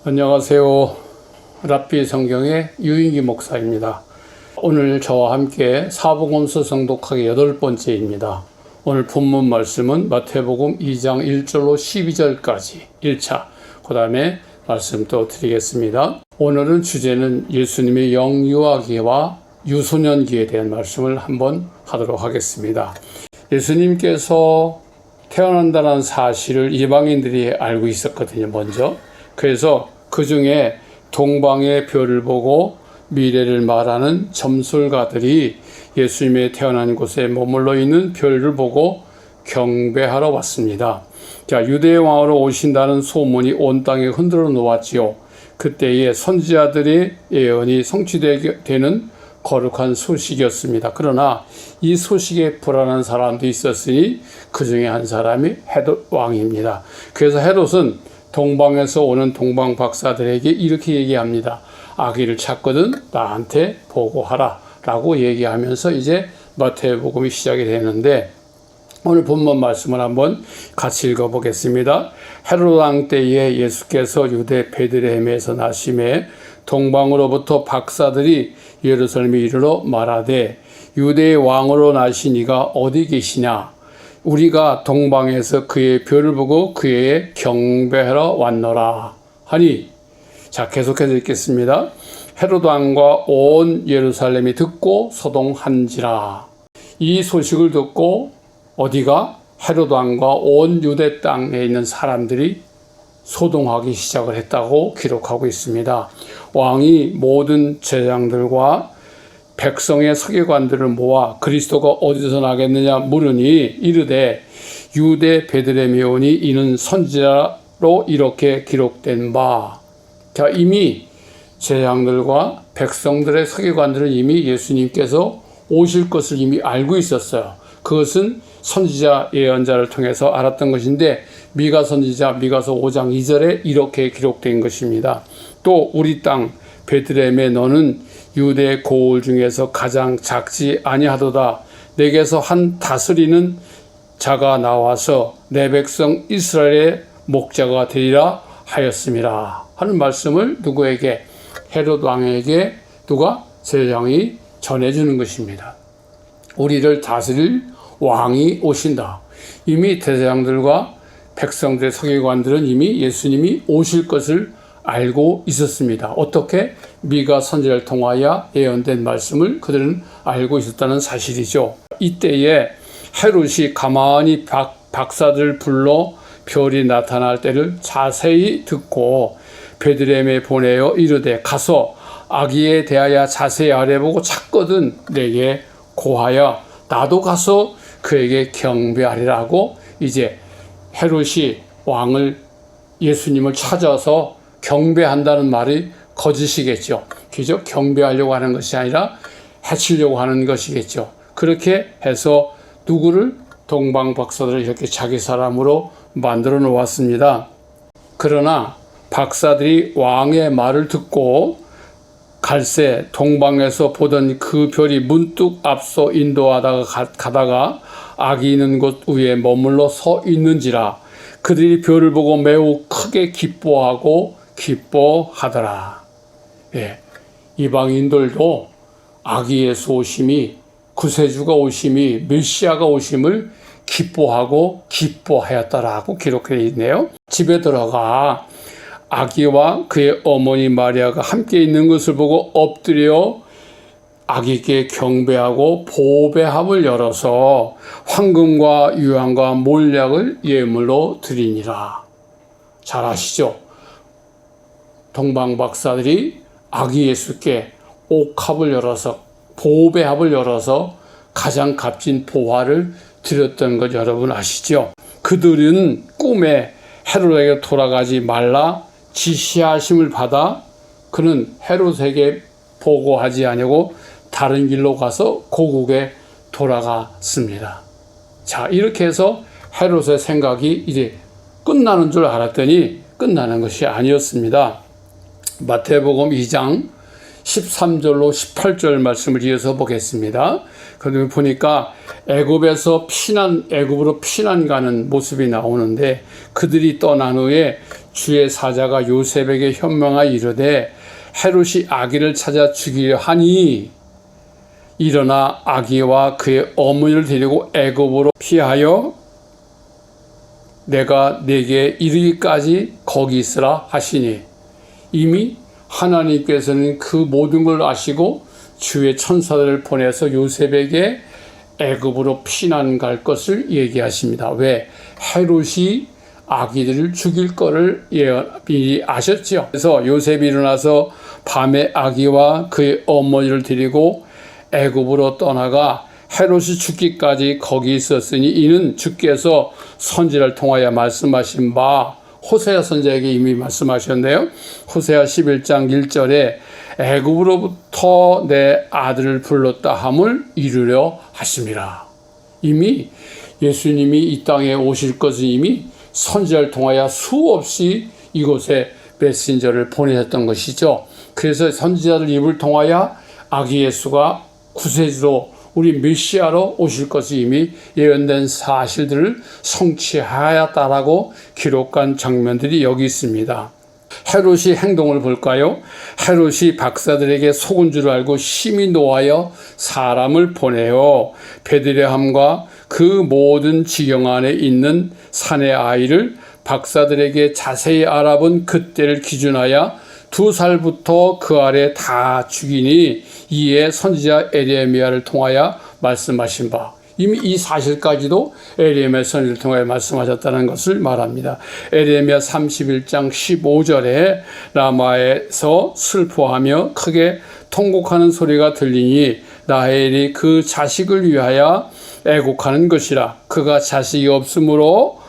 안녕하세요. 랍비 성경의 유인기 목사입니다. 오늘 저와 함께 사복음서 성독하기 8번째입니다. 오늘 본문 말씀은 마태복음 2장 1절로 12절까지 1차, 그 다음에 말씀 또 드리겠습니다. 오늘은 주제는 예수님의 영유아기와 유소년기에 대한 말씀을 한번 하도록 하겠습니다. 예수님께서 태어난다는 사실을 이방인들이 알고 있었거든요, 먼저. 그래서 그 중에 동방의 별을 보고 미래를 말하는 점술가들이 예수님의 태어난 곳에 머물러 있는 별을 보고 경배하러 왔습니다. 자, 유대의 왕으로 오신다는 소문이 온 땅에 흔들어 놓았지요. 그때에 선지자들의 예언이 성취되는 거룩한 소식이었습니다. 그러나 이 소식에 불안한 사람도 있었으니 그 중에 한 사람이 헤롯 왕입니다. 그래서 헤롯은 동방에서 오는 동방 박사들에게 이렇게 얘기합니다. 아기를 찾거든 나한테 보고하라 라고 얘기하면서 이제 마태복음이 시작이 되는데, 오늘 본문 말씀을 한번 같이 읽어보겠습니다. 헤롯 왕 때에 예수께서 유대 베들레헴에서 나심에 동방으로부터 박사들이 예루살렘에 이르러 말하되, 유대의 왕으로 나신 이가 어디 계시냐? 우리가 동방에서 그의 별을 보고 그의 경배하러 왔노라 하니. 자, 계속해서 읽겠습니다. 헤롯 왕과 온 예루살렘이 듣고 소동한지라. 이 소식을 듣고 어디가? 헤롯 왕과 온 유대 땅에 있는 사람들이 소동하기 시작을 했다고 기록하고 있습니다. 왕이 모든 제장들과 백성의 서기관들을 모아 그리스도가 어디서 나겠느냐 물으니 이르되 유대 베들레헴에 오니 이는 선지자로 이렇게 기록된 바. 자, 이미 제장들과 백성들의 서기관들은 이미 예수님께서 오실 것을 이미 알고 있었어요. 그것은 선지자 예언자를 통해서 알았던 것인데, 미가 선지자 미가서 5장 2절에 이렇게 기록된 것입니다. 또 우리 땅 베들레헴에 너는 유대 고을 중에서 가장 작지 아니하도다. 내게서 한 다스리는 자가 나와서 내 백성 이스라엘의 목자가 되리라 하였음이라 하는 말씀을 누구에게? 헤롯 왕에게 누가? 제장이 전해주는 것입니다. 우리를 다스릴 왕이 오신다. 이미 대제장들과 백성들의 서기관들은 이미 예수님이 오실 것을 알고 있었습니다. 어떻게? 미가 선지자를 통하여 예언된 말씀을 그들은 알고 있었다는 사실이죠. 이때에 헤롯이 가만히 박사들을 불러 별이 나타날 때를 자세히 듣고 베들레헴에 보내어 이르되, 가서 아기에 대하여 자세히 알아보고 찾거든 내게 고하여 나도 가서 그에게 경배하리라고. 이제 헤롯이 왕을, 예수님을 찾아서 경배한다는 말이 거짓이겠죠. 그죠? 경배하려고 하는 것이 아니라 해치려고 하는 것이겠죠. 그렇게 해서 누구를? 동방 박사들을 이렇게 자기 사람으로 만들어 놓았습니다. 그러나 박사들이 왕의 말을 듣고 갈새 동방에서 보던 그 별이 문득 앞서 인도하다가 가다가 아기 있는 곳 위에 머물러 서 있는지라. 그들이 별을 보고 매우 크게 기뻐하더라. 예, 이방인들도 아기 예수 오심이, 구세주가 오심이, 메시아가 오심을 기뻐하였다라고 기록되어 있네요. 집에 들어가 아기와 그의 어머니 마리아가 함께 있는 것을 보고 엎드려 아기께 경배하고 보배함을 열어서 황금과 유황과 몰약을 예물로 드리니라. 잘 아시죠? 동방 박사들이 아기 예수께 옥합을 열어서, 보배합을 열어서 가장 값진 보화를 드렸던 것 여러분 아시죠? 그들은 꿈에 헤롯에게 돌아가지 말라 지시하심을 받아 그는 헤롯에게 보고하지 아니하고 다른 길로 가서 고국에 돌아갔습니다. 자, 이렇게 해서 헤롯의 생각이 이제 끝나는 줄 알았더니 끝나는 것이 아니었습니다. 마태복음 2장 13절로 18절 말씀을 이어서 보겠습니다. 그러면 보니까 애굽으로 피난 가는 모습이 나오는데, 그들이 떠난 후에 주의 사자가 요셉에게 현명하여 이르되 헤롯이 아기를 찾아 죽이려 하니 일어나 아기와 그의 어머니를 데리고 애굽으로 피하여 내가 네게 이르기까지 거기 있으라 하시니, 이미 하나님께서는 그 모든 걸 아시고 주의 천사들을 보내서 요셉에게 애굽으로 피난 갈 것을 얘기하십니다. 왜? 헤롯이 아기들을 죽일 거를 미리 아셨죠. 그래서 요셉이 일어나서 밤에 아기와 그의 어머니를 데리고 애굽으로 떠나가 헤롯이 죽기까지 거기 있었으니 이는 주께서 선지자를 통하여 말씀하신 바, 호세아 선지자에게 이미 말씀하셨네요. 호세아 11장 1절에 애굽으로부터 내 아들을 불렀다 함을 이루려 하심이라. 이미 예수님이 이 땅에 오실 것을 이미 선지자를 통하여 수없이 이곳에 메신저를 보내셨던 것이죠. 그래서 선지자들 입을 통하여 아기 예수가 구세주로, 우리 메시아로 오실 것이 이미 예언된 사실들을 성취하였다라고 기록한 장면들이 여기 있습니다. 헤롯이 행동을 볼까요? 헤롯이 박사들에게 속은 줄 알고 심히 노하여 사람을 보내어 베들레헴과 그 모든 지경 안에 있는 산의 아이를 박사들에게 자세히 알아본 그때를 기준하여 2살부터 그 아래 다 죽이니, 이에 선지자 에레미야를 통하여 말씀하신 바, 이미 이 사실까지도 에레미야 선지자를 통하여 말씀하셨다는 것을 말합니다. 에레미야 31장 15절에 라마에서 슬퍼하며 크게 통곡하는 소리가 들리니 라헬이 그 자식을 위하여 애곡하는 것이라. 그가 자식이 없으므로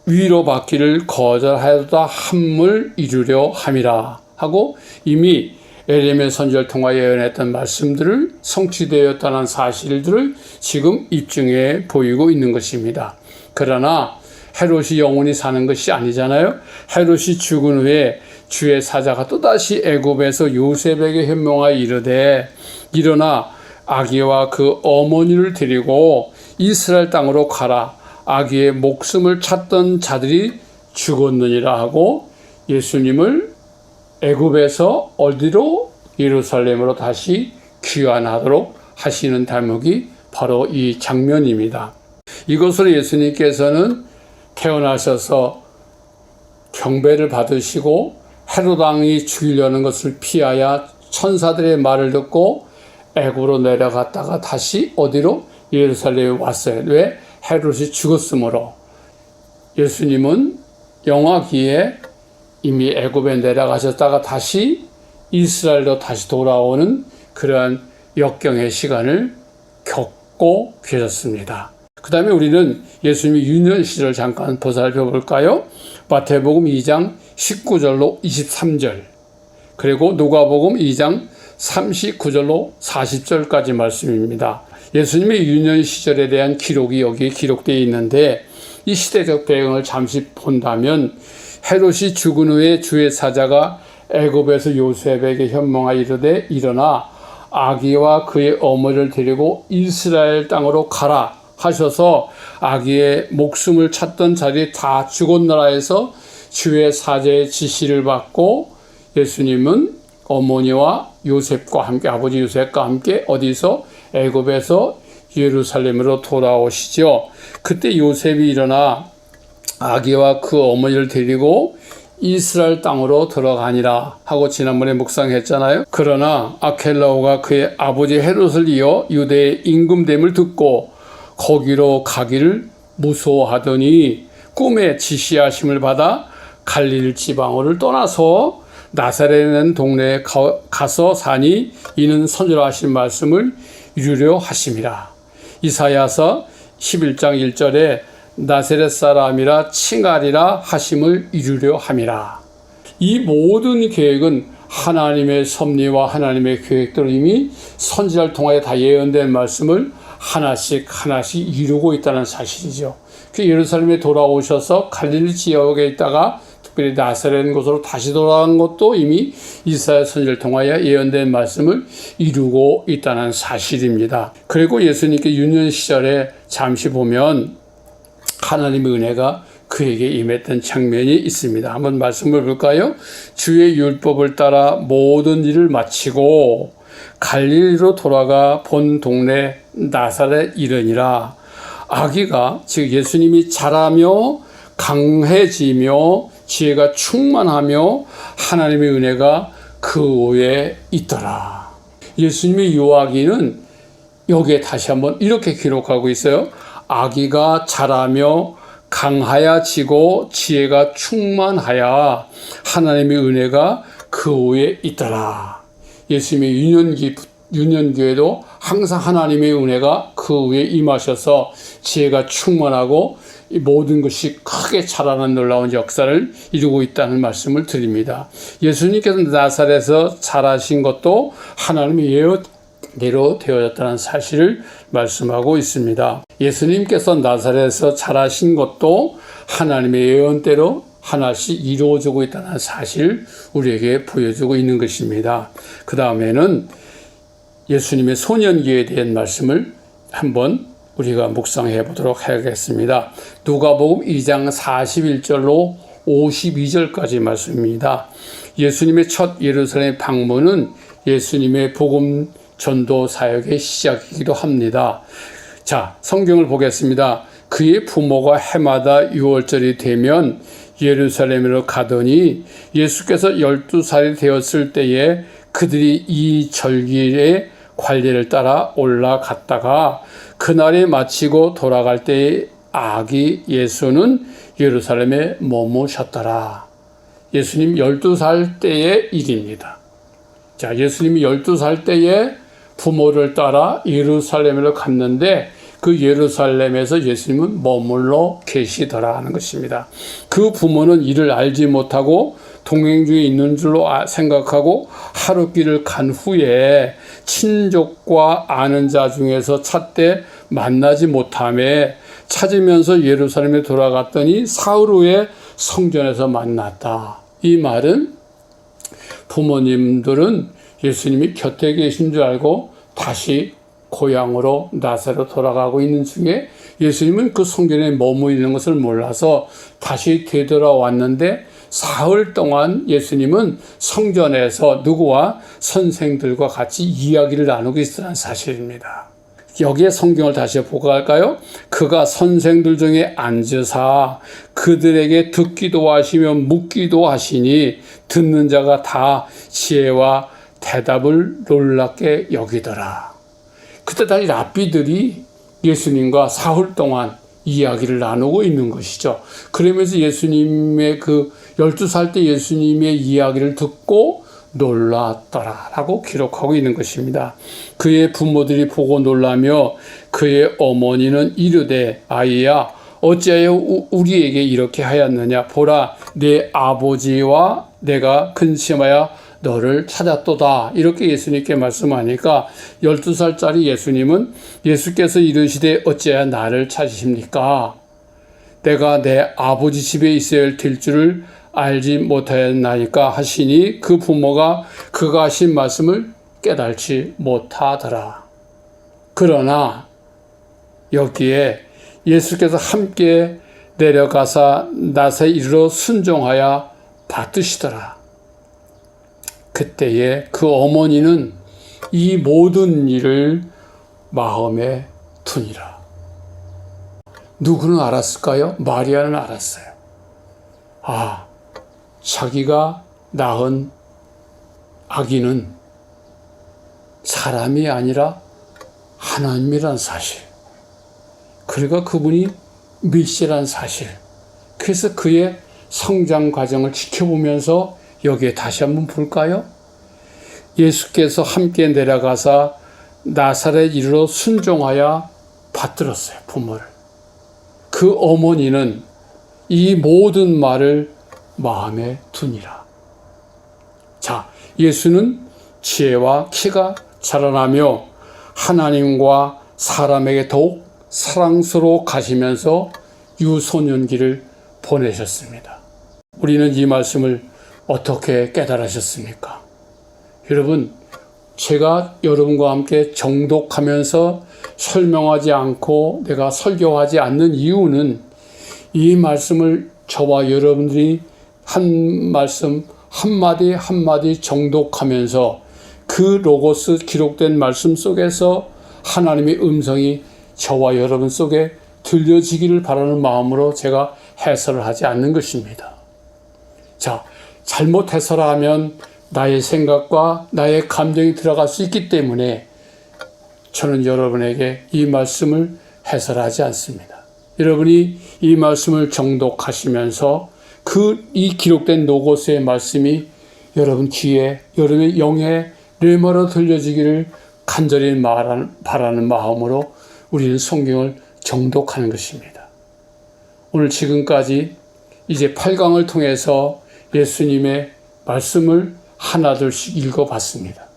위로받기를 거절하였다 함을 이루려 함이라 하고, 이미 에레미야 선지자를 통하여 예언했던 말씀들을 성취되었다는 사실들을 지금 입증해 보이고 있는 것입니다. 그러나 헤롯이 영원히 사는 것이 아니잖아요. 헤롯이 죽은 후에 주의 사자가 또다시 애굽에서 요셉에게 현명하여 이르되 일어나 아기와 그 어머니를 데리고 이스라엘 땅으로 가라. 아기의 목숨을 찾던 자들이 죽었느니라 하고, 예수님을 애굽에서 어디로? 예루살렘으로 다시 귀환하도록 하시는 대목이 바로 이 장면입니다. 이것으로 예수님께서는 태어나셔서 경배를 받으시고 헤롯 왕이 죽이려는 것을 피하여 천사들의 말을 듣고 애굽으로 내려갔다가 다시 어디로? 예루살렘에 왔어요. 왜? 헤롯이 죽었으므로. 예수님은 영화기에 이미 애굽에 내려가셨다가 다시 이스라엘로 다시 돌아오는 그러한 역경의 시간을 겪고 계셨습니다. 그 다음에 우리는 예수님의 유년 시절을 잠깐 보살펴 볼까요? 마태복음 2장 19절로 23절, 그리고 누가복음 2장 39절로 40절까지 말씀입니다. 예수님의 유년 시절에 대한 기록이 여기에 기록되어 있는데, 이 시대적 배경을 잠시 본다면 헤롯이 죽은 후에 주의 사자가 애굽에서 요셉에게 현명하여 이르되 일어나 아기와 그의 어머니를 데리고 이스라엘 땅으로 가라 하셔서 아기의 목숨을 찾던 자리에 다 죽었노라 해서 주의 사자의 지시를 받고 예수님은 어머니와 요셉과 함께, 아버지 요셉과 함께 어디서? 애굽에서 예루살렘으로 돌아오시죠. 그때 요셉이 일어나 아기와 그 어머니를 데리고 이스라엘 땅으로 들어가니라 하고 지난번에 묵상했잖아요. 그러나 아켈라오가 그의 아버지 헤롯을 이어 유대의 임금됨을 듣고 거기로 가기를 무서워하더니 꿈에 지시하심을 받아 갈릴 지방으로 떠나서 나사렛이라는 동네에 가서 사니 이는 선지자로 하신 말씀을 이루려 하심이라. 이사야서 11장 1절에 나사렛 사람이라 칭하리라 하심을 이루려 함이라. 이 모든 계획은 하나님의 섭리와 하나님의 계획들을 이미 선지자를 통하여 다 예언된 말씀을 하나씩 이루고 있다는 사실이죠. 그 예루살렘에 돌아오셔서 갈릴리 지역에 있다가 특별히 나사렛 곳으로 다시 돌아간 것도 이미 이사야 선지자를 통하여 예언된 말씀을 이루고 있다는 사실입니다. 그리고 예수님께 유년 시절에 잠시 보면 하나님의 은혜가 그에게 임했던 장면이 있습니다. 한번 말씀을 볼까요? 주의 율법을 따라 모든 일을 마치고 갈릴리로 돌아가 본 동네 나사렛 이르니라. 아기가, 즉 예수님이 자라며 강해지며 지혜가 충만하며 하나님의 은혜가 그 위에 있더라. 예수님의 요아기는 여기에 다시 한번 이렇게 기록하고 있어요. 아기가 자라며 강하여지고 지혜가 충만하여 하나님의 은혜가 그 위에 있더라. 예수님의 유년기에도 항상 하나님의 은혜가 그 위에 임하셔서 지혜가 충만하고 모든 것이 크게 자라는 놀라운 역사를 이루고 있다는 말씀을 드립니다. 예수님께서 나사렛에서 자라신 것도 하나님의 예언대로 되어졌다는 사실을 말씀하고 있습니다. 예수님께서 나사렛에서 자라신 것도 하나님의 예언대로 하나씩 이루어지고 있다는 사실을 우리에게 보여주고 있는 것입니다. 그 다음에는 예수님의 소년기에 대한 말씀을 한번 우리가 묵상해 보도록 하겠습니다. 누가복음 2장 41절로 52절까지 말씀입니다. 예수님의 첫 예루살렘 방문은 예수님의 복음 전도 사역의 시작이기도 합니다. 자, 성경을 보겠습니다. 그의 부모가 해마다 6월절이 되면 예루살렘으로 가더니 예수께서 12살이 되었을 때에 그들이 이 절기의 관례를 따라 올라갔다가 그날이 마치고 돌아갈 때에 아기 예수는 예루살렘에 머무셨더라. 예수님 12살 때의 일입니다. 자, 예수님이 12살 때에 부모를 따라 예루살렘으로 갔는데 그 예루살렘에서 예수님은 머물러 계시더라 하는 것입니다. 그 부모는 이를 알지 못하고 동행 중에 있는 줄로 생각하고 하룻길을 간 후에 친족과 아는 자 중에서 찾되 만나지 못하며 찾으면서 예루살렘에 돌아갔더니 사흘 후에 성전에서 만났다. 이 말은 부모님들은 예수님이 곁에 계신 줄 알고 다시 고향으로 나사렛으로 돌아가고 있는 중에 예수님은 그 성전에 머무 있는 것을 몰라서 다시 되돌아왔는데 사흘 동안 예수님은 성전에서 누구와 선생들과 같이 이야기를 나누고 있었다는 사실입니다. 여기에 성경을 다시 보고 갈까요? 그가 선생들 중에 앉으사 그들에게 듣기도 하시며 묻기도 하시니 듣는 자가 다 지혜와 대답을 놀랍게 여기더라. 그때 다 랍비들이 예수님과 사흘 동안 이야기를 나누고 있는 것이죠. 그러면서 예수님의 12살 때 예수님의 이야기를 듣고 놀랐더라라고 기록하고 있는 것입니다. 그의 부모들이 보고 놀라며 그의 어머니는 이르되 아이야 어찌하여 우리에게 이렇게 하였느냐 보라 내 아버지와 내가 근심하여 너를 찾았도다. 이렇게 예수님께 말씀하니까 12살짜리 예수님은 예수께서 이르시되 어찌하여 나를 찾으십니까? 내가 내 아버지 집에 있어야 될 줄을 알지 못하였나이까 하시니 그 부모가 그가 하신 말씀을 깨달지 못하더라. 그러나 여기에 예수께서 함께 내려가사 낫에 이르러 순종하여 받드시더라. 그때에 그 어머니는 이 모든 일을 마음에 두니라. 누구는 알았을까요? 마리아는 알았어요. 아, 자기가 낳은 아기는 사람이 아니라 하나님이란 사실. 그리고 그분이 메시아란 사실. 그래서 그의 성장 과정을 지켜보면서 여기에 다시 한번 볼까요? 예수께서 함께 내려가사 나사렛 이르러 순종하여 받들었어요, 부모를. 그 어머니는 이 모든 말을 마음에 두니라. 자, 예수는 지혜와 키가 자라나며 하나님과 사람에게 더욱 사랑스러워 가시면서 유소년기를 보내셨습니다. 우리는 이 말씀을 어떻게 깨달으셨습니까? 여러분, 제가 여러분과 함께 정독하면서 설명하지 않고 내가 설교하지 않는 이유는 이 말씀을 저와 여러분들이 한 말씀 한마디 한마디 정독하면서 그 로고스 기록된 말씀 속에서 하나님의 음성이 저와 여러분 속에 들려지기를 바라는 마음으로 제가 해설을 하지 않는 것입니다. 자, 잘못 해설하면 나의 생각과 나의 감정이 들어갈 수 있기 때문에 저는 여러분에게 이 말씀을 해설하지 않습니다. 여러분이 이 말씀을 정독하시면서 이 기록된 로고스의 말씀이 여러분 귀에, 여러분의 영에 뇌마로 들려지기를 간절히 바라는 마음으로 우리는 성경을 정독하는 것입니다. 오늘 지금까지 이제 8강을 통해서 예수님의 말씀을 하나둘씩 읽어봤습니다.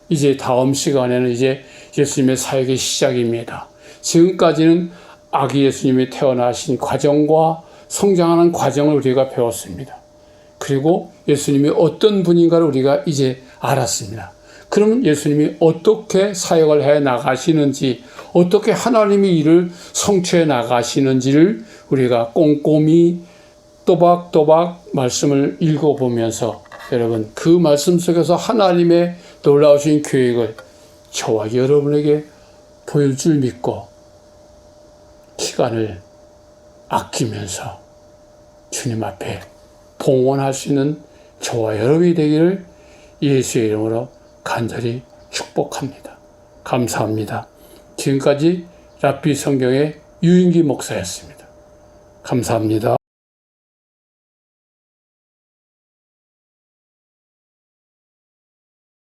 이제 다음 시간에는 이제 예수님의 사역의 시작입니다. 지금까지는 아기 예수님이 태어나신 과정과 성장하는 과정을 우리가 배웠습니다. 그리고 예수님이 어떤 분인가를 우리가 이제 알았습니다. 그럼 예수님이 어떻게 사역을 해 나가시는지, 어떻게 하나님의 일을 성취해 나가시는지를 우리가 꼼꼼히 또박또박 말씀을 읽어보면서 여러분 그 말씀 속에서 하나님의 놀라우신 계획을 저와 여러분에게 보일 줄 믿고 시간을 아끼면서 주님 앞에 봉헌할 수 있는 저와 여러분이 되기를 예수의 이름으로 간절히 축복합니다. 감사합니다. 지금까지 랍비 성경의 유인기 목사였습니다. 감사합니다.